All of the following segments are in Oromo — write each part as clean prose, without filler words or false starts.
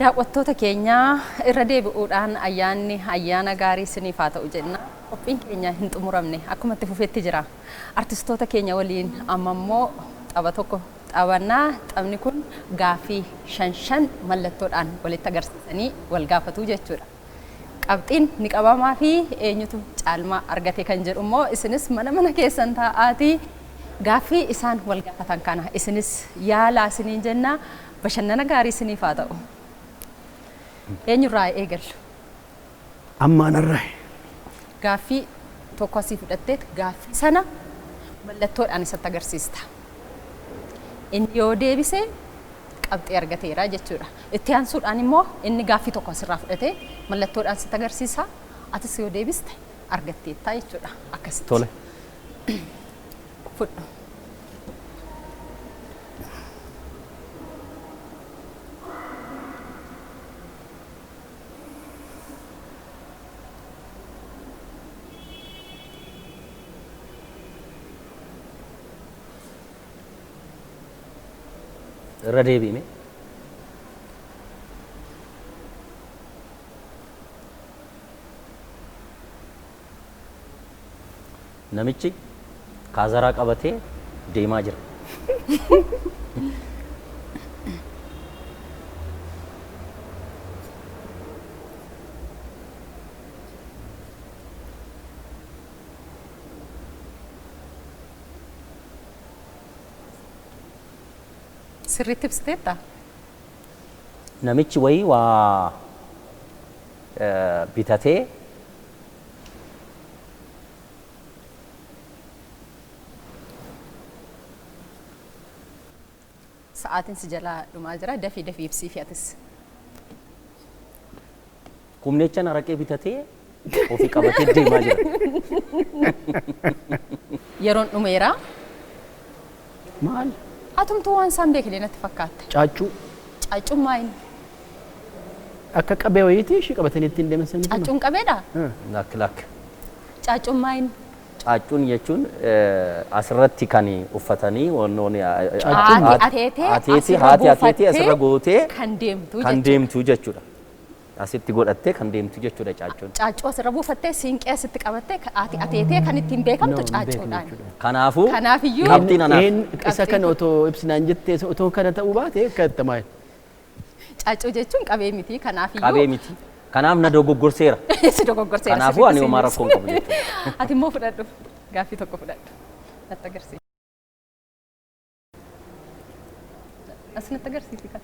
Daawwattoota keenya irra deebi'uudhaan ayyaana gaarii isiniif haa ta'u jenna. Qophiin keenya hin xumuramne akkuma itti fufeetti jira. Artistoota keenya waliin amma immoo tapha tokko taphannaa. Taphni kun gaaffii shan mallattoodhaan walitti agarsiisanii wal gaafatu jechuudha. Qabxiin ni qabamaa fi eenyutu caalmaa argate kan jedhu immoo isinis mana keessan taa'aatii gaaffii isaan wal gaafatan kana isinis yaalaa isiniin jenna. Bashannana gaarii isiniif haa ta'u. Eenyurraa eegallu? Ammaan irraa. Gaaffii tokko asii fudhatteet gaaffii sana mallattoodhaan isatti agarsiista. Inni yoo deebise qabxii argateera jechuudha. Itti aansuudhaan immoo inni gaaffii tokko asirraa fudhatee mallattoodhaan sitti agarsiisa. Atis yoo deebiste argatteetta jechuudha. Akkasitti. Tole. Fudhu. irra deebi'ime namichi kaazaraa qabatee deemaa jira. Sirriitti ibsiteetta? Namichi wayii waa bitatee Sa'aatiin si jalaa dhumaa jira. Dafii ibsii fi atis. Humneechaan araqee bitatee ofii qabatee deemaa jira. Yeroon dhumeera. Maal? Atumtuu waan isaan beekne natti fakkaata. Caaccuu. Caaccuun maayini? Akka qabee wayiitii ishii qabatanii ittiin deeman sanii. Caaccuun qabeedha? Lakk. Caaccuun maayini? Caaccuun jechuun asirratti kan uffatanii wannoonni haati asirra gootee kan deemtu jechuudha. Asitti godhattee kan deemtu jechuudha caaccuun. Caaccuu asirra buufattee siinqee asitti qabattee ateetee kan ittiin beekamtu caaccuudhaan. Kanaafiyyuu qabxiin anaaf. Isa kana otoo ibsinaan jettee otoo kana ta'uu baate akka maal? Caaccuu jechuun qabee miti. Kanaafiyyuu. Qabee miti. Kanaaf na dogoggorseera. Si dogoggorseera. Kanaafuu ani homaa rakkoo hin qabu jechuudha. Ati immoo fudhadhu. Gaaffii tokko fudhadhu. Natti agarsiisi. As natti agarsiisi kan.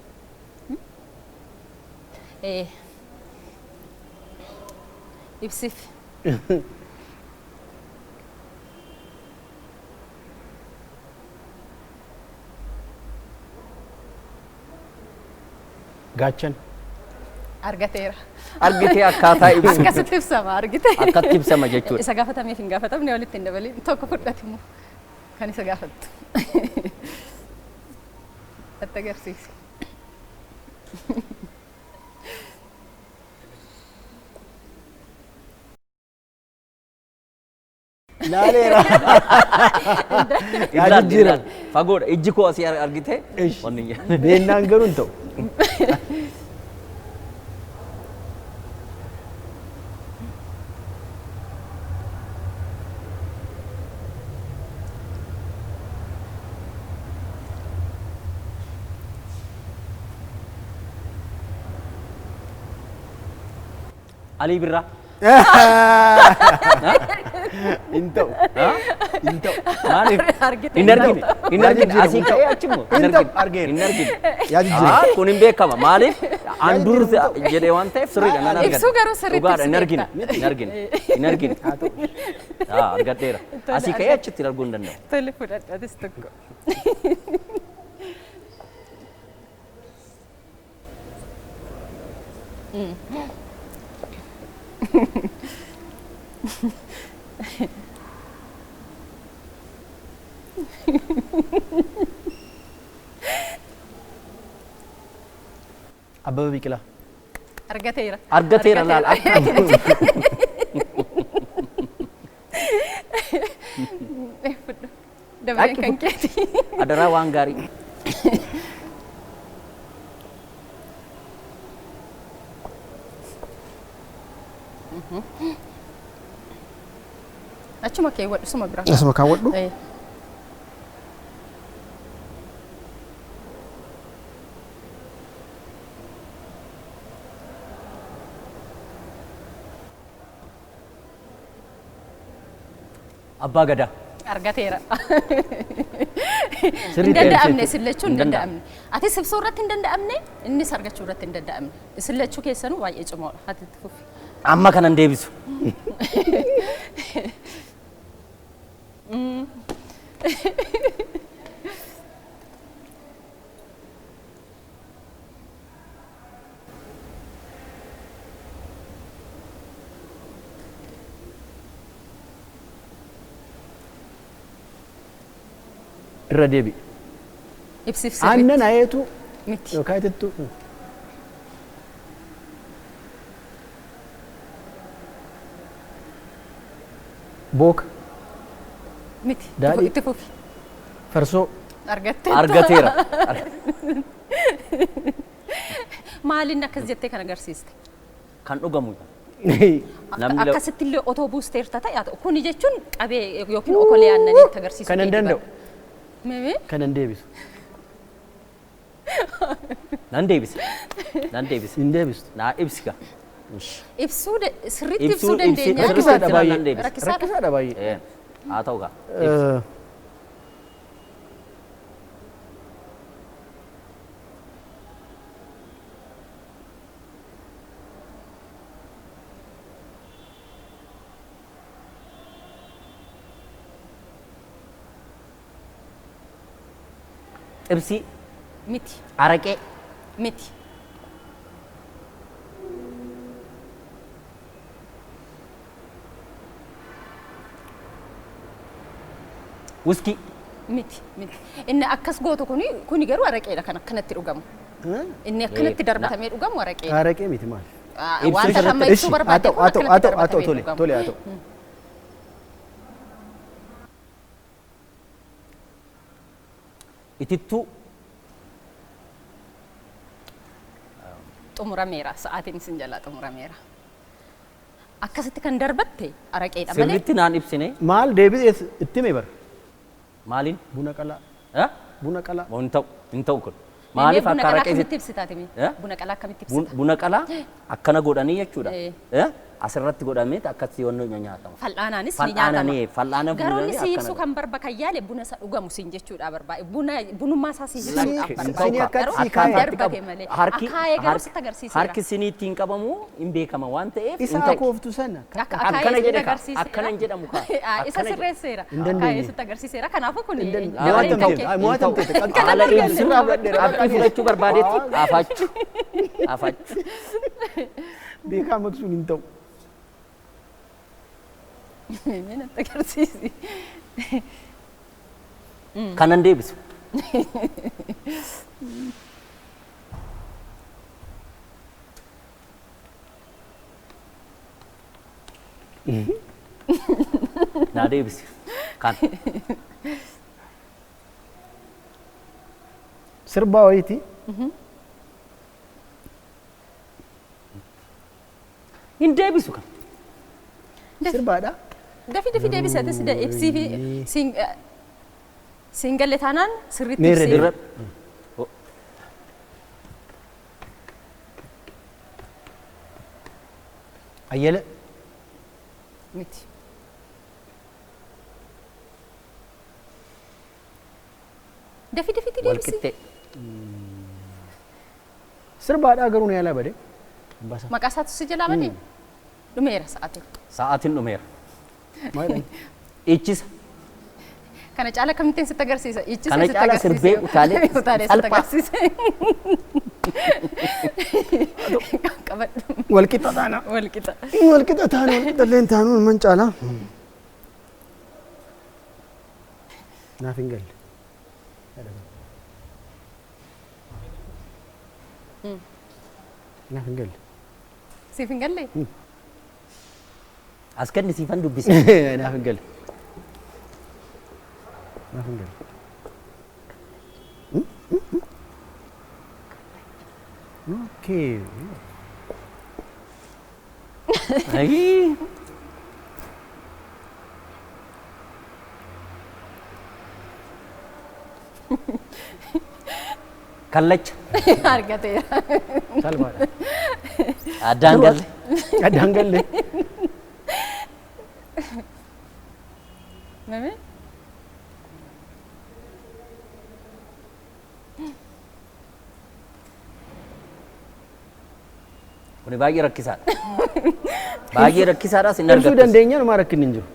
Ibsiif. Gaachan. Argateera. Argitee akkaataa ibsu. Akkasitti ibsama argite. Akkatti ibsama jechuudha. Isa gaafatameef hin gaafatamne walitti hin dabalin tokko fudhati immoo kan isa gaafattu. Natti agarsiisi. Laaleera. Yaa jijjiira. Fagoodha. Ijji koo asii argitee. Beennaan garuu hin ta'u. Alii Birraa. Into. Into. Maaliif? Hin argine. Asii ka'ee achimmoo. Hin argine. Yaa jijjiira. Kun hin beekama. Maaliif? An dur jedhee waan ta'eef sirriidha nan argina. Ibsuu garuu sirriitti dhugaadha hin argine. Argadheera. Asii ka'ee achitti arguu hin danda'u. Tole fudhadhu atis tokko. Abbaba Biqilaa. Argateera laal. Dabaleen kan keeti. Adaraa waan gaarii. Achuma kee wadhu suma bira. Asuma kaawwadhu. Abbaa Gadaa. Argateera. Hin danda'amne sillachuu hin danda'amne. Ati sibsuu irratti hin danda'amne innis argachuu irratti hin danda'amne. Sillachuu keessanuu baay'ee cimoodha. Ati itti fufi. Amma kanan deebisu. Irra deebi. Ibsif Aannan ayeetu miti. yookaan itti booka Miti. Daadhii. Itti fufi. farsoo Argateera. Maaliin akkas jettee kan agarsiiste? Kan dhugamu. Akkasitti illee otoo buusteerta ta'e kuni jechuun qabee yookiin okolee aannanii itti agarsiisu. kan hin danda'u Mimi? kan hin deebisu Nan deebise. Nan deebise. hin deebistu. Naa ibsiga. Ibsuu sirriitti ibsuu dandeenya. Rakkisaadha baay'ee. Nan deebise. Rakkisaadha baay'ee. Haa ta'u gaa. Ibsi. Miti. Araqee. Miti. Wuskii. Miti. Miti. Inni akkas gootu kuni garuu araqeedha kan akkanatti dhugamu. Inni akkanatti darbatamee dhugamu araqeedha. Araqee miti maal? Wanta amma ibsuu barbaade kun akkanatti darbatamee tole dhugamu. tole haa ta'u. Itittuu. Xumurameera. Sa'aatiin isin jalaa xumurameera. Akkasitti kan darbatte araqeedha malee. Sirriitti naan ibsine. Maal deebisee itti mee bara? Maaliin? Buna qalaa. Buna qalaa. Hin ta'u. Hin ta'u kun. Maaliif akka araqee akkamitti ibsitaati mee? Buna qalaa akkamitti ibsita? Buna qalaa akkana godhanii jechuudha. Asirratti godhamee akkasii wanno nyaatama. Fal'aanaanis ni nyaatama. Fal'aana Garuu inni si ibsu kan barbaaka yaale buna isa dhugamu sin jechuudha barbaade. Bunummaa isaa si ibsuudhaaf barbaade. Garuu kan darbate malee. Akaayee garuu sitti agarsiiseera. Harki sinii ittiin qabamu hin beekama waan ta'eef. Isa kooftu sana. Akkana jedhama. Akkana hin jedhamu kaa. Isa sirreesseera. Hin dandeenye. Akaayee sitti agarsiiseera. Kanaafuu kun Mo'atamte. Haala sirraa abdii fudhachuu barbaadeetti afaachu. Afaachu. Beekaa maqsuun hin ta'u. Natti agarsiisi. Kanan deebisu. Naa deebisi. Kan. Sirbaa wayiiti. Hin deebisu kan. Sirbaadha. Dafi deebisatis ibsii fi singalle taanaan sirriitti Meerre ibsii. dirra. Ayyala. Miti. Dafi deebisi. Walqixxee. Sirbaadhaa garuu ni yaalaa bade. Maqaa isaatu si jalaa badee? Dhumeera sa'aatiin. Sa'aatiin dhumeera. Maali? Ichisa. Kana caala kamittiin sitti agarsiisa? Ichisa Kana sitti caala agarsiisa. sirbee utaalee Utaalee sitti salphaa. agarsiisa. Qabadhu. Walqixa taana. Walqixa. Walqixa taana. Walqixa illee taanuu man caalaa. Naaf hin galle. Naaf hin galle. Siif hin galle? As kenni siifan dubbise. Naaf hin galle. Naaf hin galle. Okay. Ayii. Kallacha. Argateera. Salphaadha. Addaan galle. Addaan galle. Mami? Kuni baay'ee rakkisaadha. Baay'ee rakkisaadha sin Ibsuu argattu. dandeenya nama rakkinni hin jiru.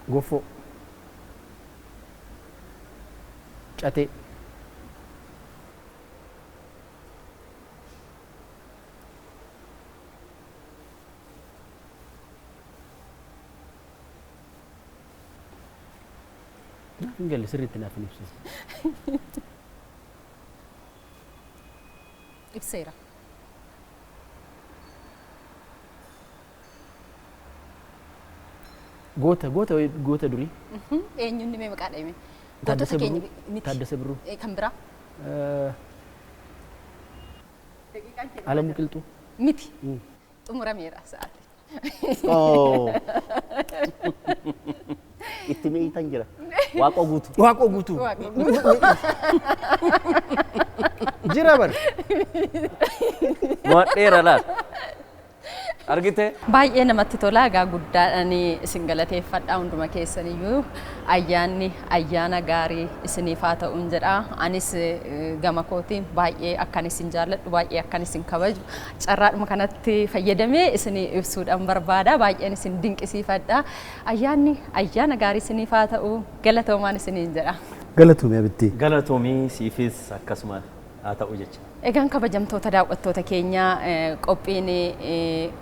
Goffoo. Catee. Hin galle sirriitti naaf hin ibsine. Ibseera. Goota durii. Eenyuun nimee maqaa dhaime? Taaddasa Gootota keenya Birruu. miti. Taaddasa Birruu. Kan biraa? Alamuu Qilxuu. Miti. Xumurameera sa'aati. Itti mi'iitan jira. Waaqoo guutu. Waaqoo guutuu. Jira bara. Mo'adheera laal. Argite? Baay'ee namatti tola. Egaa guddaadhaan isin galateeffadha hunduma keessaniyyuu ayyaanni ayyaana gaarii isiniif haa ta'uun jedha. Anis gama kootiin baay'ee akkan isin jaalladhu, baay'ee akkan isin kabaju carraadhuma kanatti fayyadamee isinii ibsuudhaan barbaada. Baay'een isin dinqisiifadha. Ayyaanni ayyaana gaarii isiniif haa ta'u galatoomaan isiniin jedha. Galatoomii abittii. Galatoomii siifis akkasuma haa ta'u jecha. Egaan kabajamtoota daawwattoota keenyaa qophiin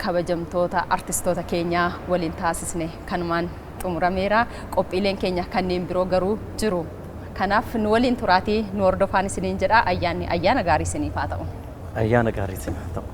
kabajamtoota artistoota keenyaa waliin taasisne kanumaan xumurameera. Qophiileen keenya kanneen biroo garuu jiru. Kanaaf nu waliin turaatii nu hordofaan isiniin jedha. Ayyaanni ayyaana gaarii isiniif haa ta'u. Ayyaana gaarii isiniif haa ta'u.